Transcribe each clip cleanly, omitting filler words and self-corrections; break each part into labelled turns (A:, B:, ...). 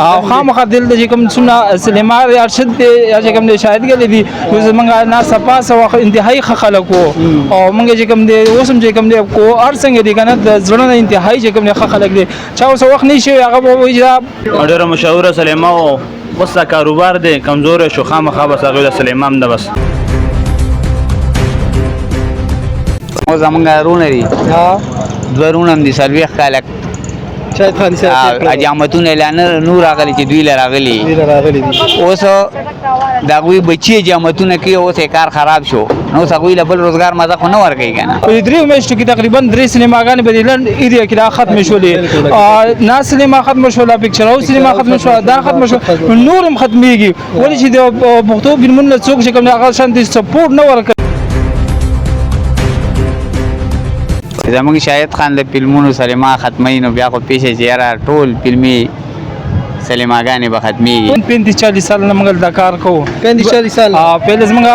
A: او خامخا دل د کوم سنا سلیما ارشد یا چې کوم د شاهد کې دي زمونږه نا صفاس او انتهایی خلکو او مونږ چې کوم دي اوسم چې کوم دي کو ارڅنګ دي کنه د ځړنه انتهایی چې کوم دي خلک دي چا اوس وخت نشي هغه وایي
B: ډیره مشهور سلیما او وسه کاروبار دی کمزور شو خامخا بس هغه سلیما هم ده بس
C: مو زمونږه رونري دوه رونم دي سرویخ کالک
D: شاید خان سره
C: اجامتونه اعلان نور راغلي چې دوی لراغلي اوس دا غوي بچي اجامتونه کې اوس کار خراب شو نو سغوی له بل روزګار مزه خو نه ورګي کنه
A: په درې میاشتو کې تقریبا 3 سینماګانې په دلند ایریا کې دا ختم شولې نا سینما ختم شولا پکچر او سینما ختم شو دا ختم شو نورم ختميږي ولې چې د پښتو فلمونو څوک چې کوم هغه شانتي سپورټ نه ورکړي
C: زمونږ شاهد خان د فلمونو سلیما ختمي نو بیا خو پیښه چیرې ټول فلمي سلیماګانې به ختميږي
A: 35-40 سال نه موږ دا کار کوو
D: 35-40 سال
A: پهله زموږ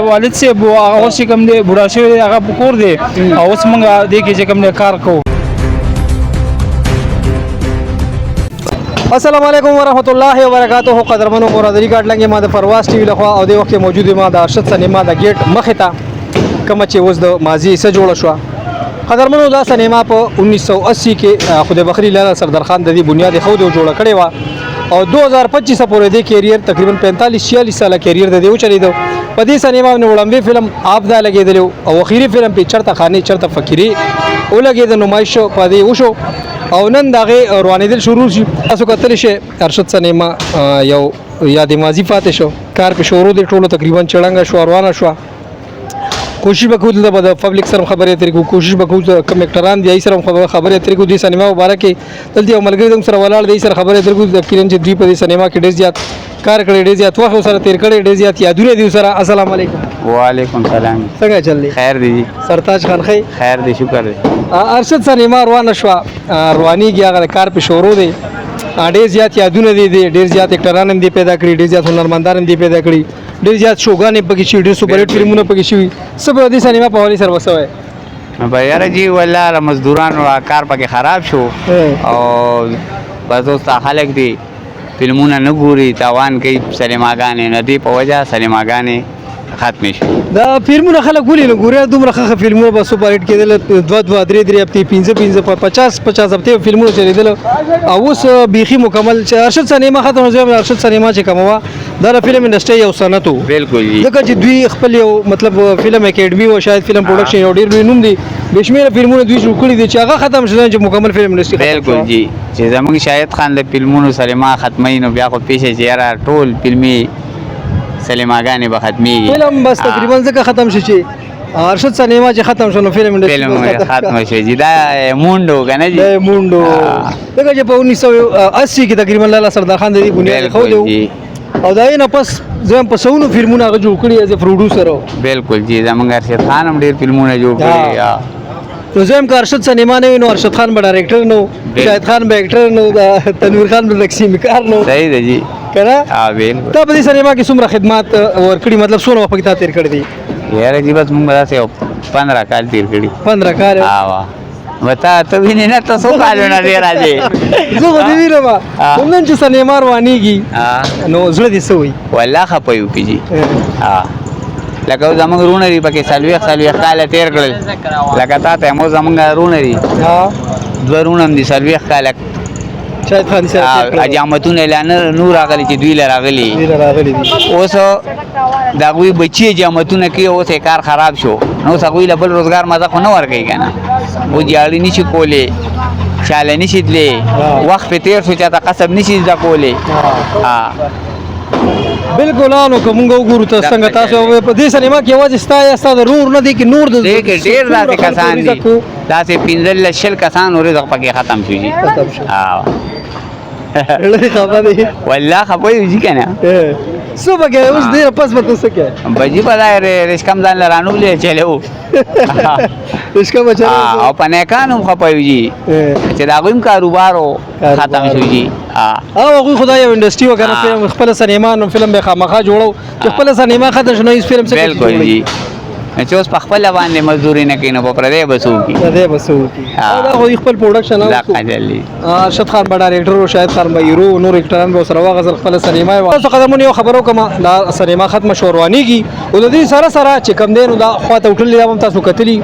A: والد صاحب هغه چې کوم دی بوډا شوی هغه پکور دی اوس موږ دې کې چې کوم کار کوو.
D: السلام علیکم ورحمۃ اللہ وبرکاتہ. قدرمنو مرادری کاټ لنګ ما د پرواز ټي وی لخوا او د وخت موجود ما د ارشد سینما د گیټ مخه ته کوم چې اوس د ماضی سره جوړ شو. قدرمنو دا سینما په 1980 کې خدای بخری لاله سردار خان د دې بنیاد خو د جوړ کړي و او 2025 پورې د کیریئر تقریبا 45-46 ساله کیریئر د دې چلیدو. په دې سینما باندې وړاندې فلم آپ دا لګیدلو او اخیری فلم په چرته خاني چرته فقيري او لګید نمایش په دې وشو او نن دغه روانېدل شروع شي. تاسو کتل شي ارشد سینما یو یاد ماضی فاتح شو کار په شروع د ټولو تقریبا چړنګ شو روانه شو. کوشش وکړو د پبلک سره خبرې اترې کو کوشش وکړو کوم اکټران دی سره خبرې اترې کو د سینما مبارک دلته یو ملګری سره ولاړ دی سره خبرې اترې کو د کینن چې دوی په سینما کې ډېر زیات کار کړی ډېر زیات وخت سره تیر کړی ډېر زیات یادونه دي سره. السلام علیکم.
C: وعلیکم السلام.
D: څنګه چل دی؟
C: خیر دی.
D: سرتاج خان خیر
C: خیر دی شکر دی.
D: ارشد سینما روانه شو روانيږي هغه کار په شروع دی ډېر زیات یادونه دي ډېر زیات اکټران هم دي پیدا کړی ډېر زیات هنرمندان هم دي پیدا کړی ډېر زیات شوګانې پکې شي ډېر سپر هټ فلمونه پکې شي سب د سینما په حواله سره وسوي.
C: بیا جی والله مزدورانو کار پکې خراب شو او بس اوس خلک دي فلمونه نه ګوري تاوان کوي سینماګانې نه دي په وجه سینماګانې ختم شي.
D: دا فلمونه خلک ګوري نه ګوري دومره ښه فلمونه به سپر هټ کېدل 2 3 هفته 50 هفته فلمونه چلیدل او اوس بيخي مکمل ارشد سینما ختم شو. ارشد سینما چې کومه دا فلم انډستری یو صنعت وو
C: بالکل جی
D: ځکه چې دوی خپل یو مطلب فلم اکیډمي او شاید فلم پروډکشن یو ډیر لوی نوم دی بشمیره فلمونه دوی جوړ کړي دي چې هغه ختم شول چې مکمل فلم انډستری
C: بالکل جی چې زموږ شاهد خان د فلمونو سینما ختمي نو بیا خو پیښه چیرې ټول فلمي سینماګانې به ختميږي
D: فلم بس تقریبا ځکه ختم شي چې ارشد سینما چې ختم شونه فلم
C: انډستری ختم شي جی دا مونډو کنه جی
D: مونډو دغه چې په 1980 کې تقریبا لاله سردار خان د دې بنیاد خو دی او دا نه پس زم په سونو فلمونه هغه جوړ کړی ایز ا پروډوسر.
C: بالکل جی زمونږ ارشد خان هم ډیر فلمونه جوړ کړی
D: نو زم که ارشد سینما نه نو ارشد خان به ډایرکټر نو شاهد خان به اکټر نو تنویر خان به تقسیم کار نو
C: صحیح دی جی
D: کنه
C: بالکل.
D: ته په دې سینما کې څومره خدمات ورکړي مطلب څومره وخت کې تیر کړی دی؟
C: یاره جی بس موږ راځي 15 کال تیر کړی
D: 15 کال
C: وتا ته وینې نه تاسو کالونه دی راځي
D: زه به دې ویلم نن چې سینما روانيږي نو زړه دې سوي
C: والله خپایو کیږي لکه زمونږ رونري پکې سالوي کال تیر کړل لکه تا مو زمونږ رونري دوه رونم دي سالوي کال
D: شاید خان سره
C: اجامتونه اعلان نور راغلي چې دوی لراغلي اوس دا غوي بچي اجامتونه کې اوس کار خراب شو نو سغوی له بل روزګار مزه خو نه ورګي کنه و جاړي نشي کولې چاله نشي دلې وخت په تیر شو چې تا قسم نشي ځا کولې
D: بالکل انو کومګو ګورو ته څنګه تاسو په دې سینما کې आवाज ستاسو نور نه دي کې نور د
C: ډېر داسې کسان دي داسې 15 کسان اورې ځکه پکې ختم شو جی والله خپوي جی کنه
D: صبح کې اوس دې پس به تاسو کې
C: بجی بلای رشکم ځان لرانو لې چلو
D: رشکم بچا
C: او پنه کانو خپوي جی چې دا غویم کاروبارو ختم شو جی
D: هغه خدای یو انډستری وکړه خپل سینما نو فلم به خامخا جوړو چې خپل سینما ختم شنو هیڅ فلم څه
C: بالکل جی چې اوس په خپل باندې مزدوري نه کوي نو په پردی بسو کی
D: دې بسو کی دا خو خپل پروډکشن
C: دا قجلی
D: ارشد خان بډا ډایرکټر او شاهد خان بایرو نور اکټران به سره واغزل خپل سینما و تاسو قدمونه یو خبرو کوم دا سینما ختم شوروانیږي او د دې سره سره چې کم دین دا خواته هوټل دا هم تاسو کتلی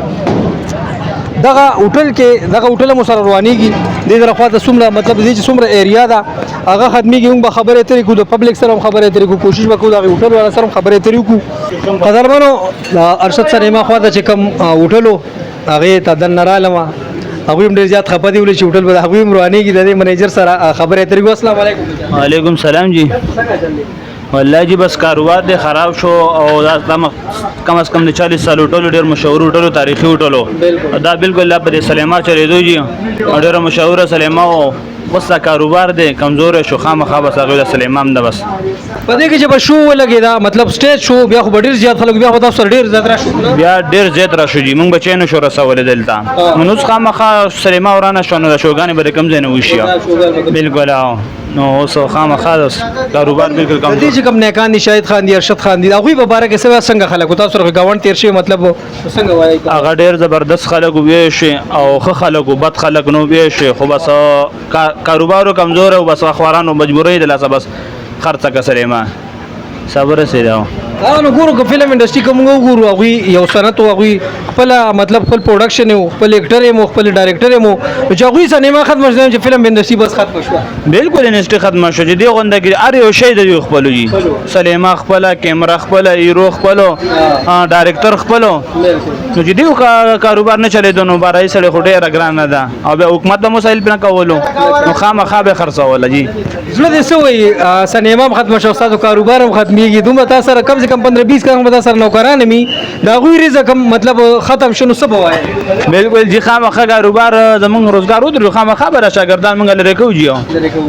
D: دغه هوټل مو سره روانيږي د دې خواته څومره مطلب دې چې څومره ایریا ده هغه ختميږي موږ خبرې ترې کو د پبلک سره خبرې ترې کو کوشش وکړو دا هوټل والا سره خبرې ترې کو قدرمنو ارشد سینما خواته چې کم هوټلو هغه ته د نرالما هغه هم ډیر زیات خپه دی ولې چې هوټل به هغه هم روانيږي د منیجر سره خبرې ترې کو السلام علیکم
B: وعلیکم السلام جی والله جی بس کاروبار دې خراب شو او دا کم از کم د 40 سال هوټل ډیر مشهور هوټل تاریخي هوټل دا بالکل لا په سلیما چلیدو جی ډیر مشهور سلیما او بس کاروبار دې کمزور شو خامخا بس هغه د سلیما هم ده بس
D: پدې کې چې به شو ولګي دا مطلب سټیج شو بیا خو ډیر زیات خلک بیا خو تاسو ډیر زیات راشو
B: بیا ډیر زیات راشو جی موږ بچی نه شو رسول دلته نو خامخا سلیما ورانه شو نو شوګانی به کم ځای نه وشي بالکل نو اوس خامخا کاروبار بالکل کم
D: دي چې کوم نیکان دي شاهد خان دي ارشد خان دي هغه په باره کې څنګه خلک تاسو سره گاوند تیر شي مطلب څنګه وایي
B: هغه ډیر زبردست خلک وي شي او خه خلک او بد خلک نو وي شي خو بس کاروبار کمزور او بس اخوارانو مجبورې د لاسه بس خرڅه کسره ما صبر سي دا
D: نو ګورو که فلم انډستری کوم ګورو هغه یو سنت او هغه خپل مطلب خپل پروډکشن او خپل اکټر او خپل ډایرکټر مو چې هغه سینما ختم شوه چې فلم انډستری بس ختم شوه
B: بالکل انډستری ختم شوه چې دی غونډه کې ار یو شی د خپل جی سلیما خپل کیمرا خپل هیرو خپل ډایرکټر خپل نو چې دی کاروبار نه چلے دونو بارای سره خټه راګران نه ده او به حکومت د مسایل په کولو نو خامخا به خرڅول جی
D: زړه دې سوې سینما ختم شوه تاسو کاروبار هم ختميږي دومره تاسو سره کم سے کم 15-20 کم به تاسو نوکران می دا غوي رزق مطلب ختم شنو سبا وای
B: بالکل جی خامخا کاروبار زمون روزګار ودرو خامخا به شاګردان موږ لري کوجیو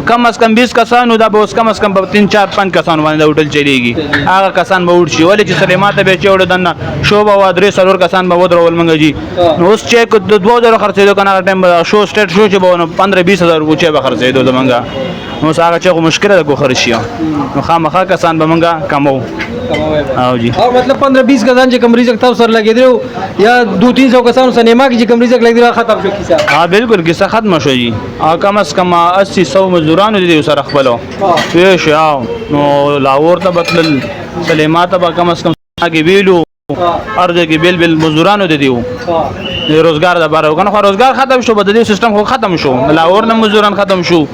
B: کم از کم 20 کسانو دا به اوس کم از کم 3-4-5 کسان باندې هوټل چلیږي هغه کسان به ورشي ولې چې سلیمات به چوڑ دنه شوبه و درې سرور کسان به ودرول موږ جی نو اوس چیک 2000 خرڅېدو کنه ټایم شو سټیټ شو چې به 15-20 هزار وچه به خرڅېدو زمونږه نو هغه چې مشکل ده کو خرشیو نو خامخا کسان به موږ کمو او جی
D: او مطلب 15-20 کسان چې کم رزق تاسو سره لګیدو یا 200-300 کسان سینما کې چې کم رزق لګیدو ختم شو کیسه
B: ها بالکل کیسه ختم شو جی کم از کم 80-100 مزدورانو دي سره خپلو ویش نو لاور ته بدل سلیمات به کم از کم کې ویلو ارزه کې بل مزدورانو دي دیو روزګار د بارو کنه خو روزګار ختم شو بدلی سیستم خو ختم شو لاور نه مزدوران ختم شو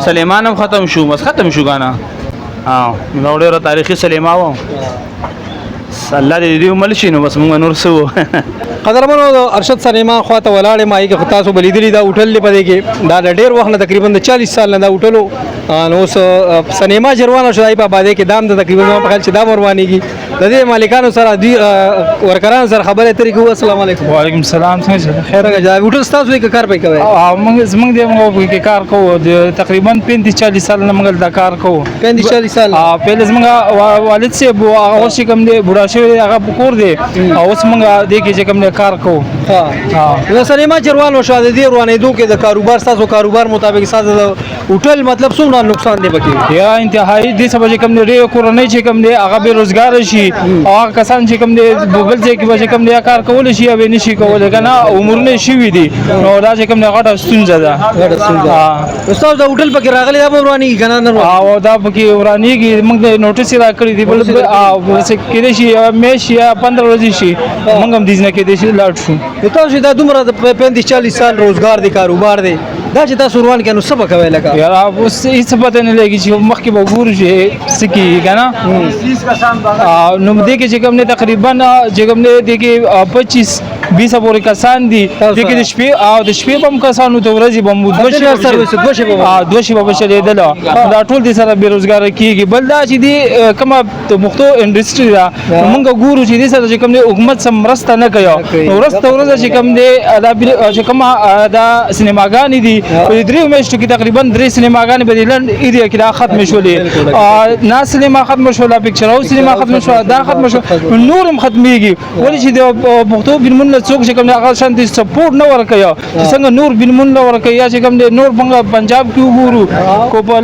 B: سلیمان هم ختم شو بس ختم شو کنه نو ډیره تاریخي سلیما و الله دې عمل شي نو بس موږ نور سو
D: قدرمنو ارشد سینما خواته ولاړې مای کې تاسو بلیدلی دا هوټل پدې کې دا ډېر وخت نه تقریبا 40 سال نه دا هوټلو نو سینما جروانه شوی په باندې کې دام د تقریبا په خیال چې دا روانيږي د دې مالکانو سره دی ورکران سره خبرې ترې کوو السلام علیکم
A: وعلیکم السلام څنګه
D: خیر راځه هوټل تاسو کې کار پې کوي
A: موږ دې موږ کې کار کوو تقریبا 35-40 سال نه موږ دا کار کوو
D: 35-40 سال
A: پهله موږ والد سے هغه چې کوم دی بوډا شوی هغه کور دی او اوس موږ دې کې چې کوم کار کوو
D: نو سینما جروانو شاده دی روانې دوه کې د کاروبار تاسو کاروبار مطابق ساده هوټل مطلب څومره نقصان دی پکې
A: یا انتهایی دې سبا چې کوم دی کورنۍ چې کوم دی هغه به روزګار شي او کسان چې کوم دی بل ځای کې به کوم دی کار کول شي او نشي کول کنه عمر نه شي وي دي نو دا چې کوم دی غټه ستونزه ده
D: استاد دا هوټل پکې راغلی دا ورانی کنه نه
A: او دا پکې ورانی کې موږ نوټیس را کړی دی بل څه کې شي مې شي 15 ورځې شي موږ هم دې نه کې دې شي لاړ شو
D: تاسو دا دومره 35-40 سال روزګار دی کاروبار دی دا چې تاسو روان کینو سبا کوي لکه
A: یار اوس هیڅ پته نه لګی چې مخکې به ګور شي سکی کنه نو دې کې چې کوم نه تقریبا چې کوم نه دې کې 25-20 پورې کسان دي دې کې د شپې او د شپې بم کسانو ته ورځي بم دوه شي به شلې دله دا ټول دې سره بیروزګار کیږي بل دا چې دې کومه مختو انډستری دا موږ ګورو چې دې سره چې کوم نه حکومت سم مرسته نه کوي ورسته ورځ چې کوم دې دا چې کومه دا سینماګانې دي په درې میاشتو کې تقریبا 3 سینماګانې په لند ایریا کې دا ختم شولې نه سینما ختم شولا پکچر او سینما ختم شو دا ختم شو نور هم ختميږي ولې چې د پښتو فلمونو له څوک چې کوم هغه شانتي سپورټ نه ورکوي څنګه نور فلمونو ورکوي یا چې کوم نور پنجاب کې وګورو کو په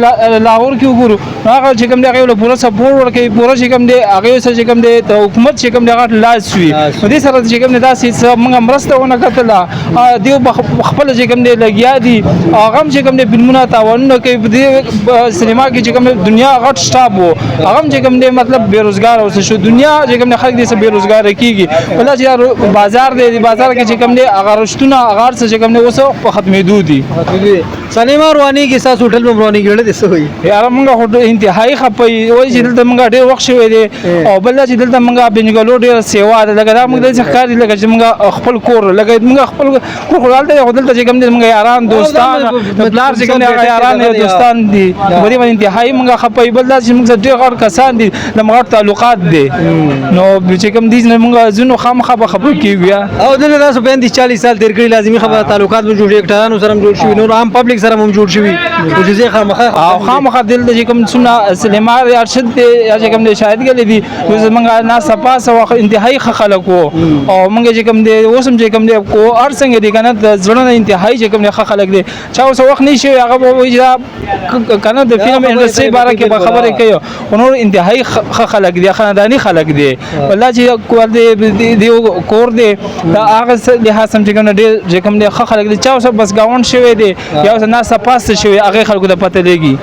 A: لاهور کې وګورو هغه چې کوم هغه له پوره سپورټ ورکوي پوره چې کوم هغه سره چې کوم د حکومت چې کوم هغه لاس وي دې سره چې کوم دا سیس موږ مرسته ونه کتله دیو خپل چې کوم لګیا دي هغه چې کوم فلمونه تاوانونه کوي په سینما کې چې کوم دنیا غټ سټاپ وو هغه چې کوم مطلب بیروزګار اوسه شو دنیا چې کوم خلک دې بیروزګار کیږي ولا چې بازار دی بازار کې چې کوم دي هغه رښتونه هغه څه چې کوم دي اوسه په ختمېدو دي
D: سینما رواني کې تاسو هوټل په رواني کې ولې څه وي
A: یار موږ انتهایی خپي وای چې دلته موږ ډېر وخت شوی دی او بل چې دلته موږ بنګلور ډېر سیوا ده لکه دا موږ د ښکار دي لکه چې موږ خپل کور لکه موږ خپل کور خلالته دلته چې کوم دي موږ یاران دوستان بلار چې کوم دي یاران دوستان دي بری باندې انتهایی موږ خپي بل چې موږ ډېر غړ کسان دي لمغړ تعلقات دي نو چې کوم دي موږ زنو خامخه خبر کیږي
D: او دلته تاسو 40 سال تیر کړی لازمي خبره تعلقات مو جوړ ډاکټرانو سره جوړ شوی نور عام پبلک سره هم جوړ شوی او چې خامخه
A: او خامخه دلته چې کوم سنه سینما ارشد دی یا چې کوم شاهد غلي دي موږ نه صفا سو انتهایی خلکو او موږ چې کوم دي اوسم چې کوم دي کو ارڅنګ دي کنه ځړنه انتهایی چې کوم خلک دي چا اوس وخت نشي هغه وایي کنه د فلم انډستری باره کې خبره کوي نور انتهایی خلک دي خاندانی خلک دي والله چې کور دی کور دی دا هغه لحاظ سم چې کوم دي چې کوم دي خلک دي چا اوس بس گاوند شوی دی یا اوس نه صفاست شوی هغه خلکو د پته لګي